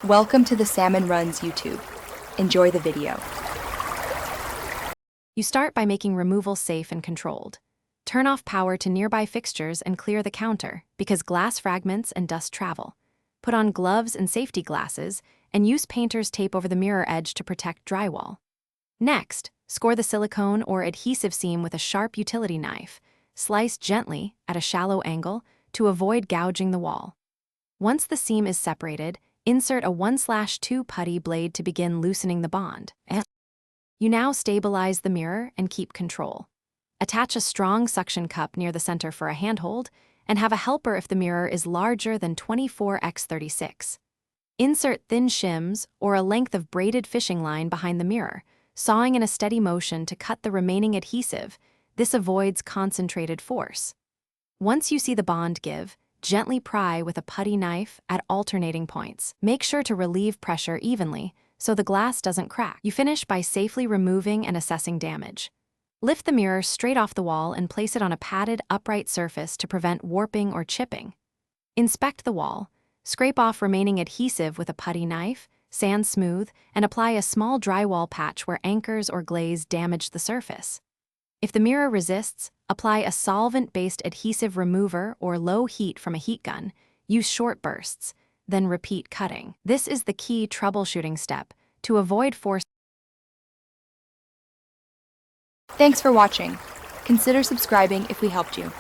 Welcome to the Salmon Runs YouTube. Enjoy the video. You start by making removal safe and controlled. Turn off power to nearby fixtures and clear the counter because glass fragments and dust travel. Put on gloves and safety glasses and use painter's tape over the mirror edge to protect drywall. Next, score the silicone or adhesive seam with a sharp utility knife. Slice gently at a shallow angle to avoid gouging the wall. Once the seam is separated, insert a 1/2 putty blade to begin loosening the bond. You now stabilize the mirror and keep control. Attach a strong suction cup near the center for a handhold, and have a helper if the mirror is larger than 24x36. Insert thin shims or a length of braided fishing line behind the mirror, sawing in a steady motion to cut the remaining adhesive. This avoids concentrated force. Once you see the bond give, gently pry with a putty knife at alternating points. Make sure to relieve pressure evenly so the glass doesn't crack. You finish by safely removing and assessing damage. Lift the mirror straight off the wall and place it on a padded, upright surface to prevent warping or chipping. Inspect the wall. Scrape off remaining adhesive with a putty knife, sand smooth, and apply a small drywall patch where anchors or glaze damaged the surface. If the mirror resists, apply a solvent-based adhesive remover or low heat from a heat gun. Use short bursts, then repeat cutting. This is the key troubleshooting step to avoid force. Thanks for watching. Consider subscribing if we helped you.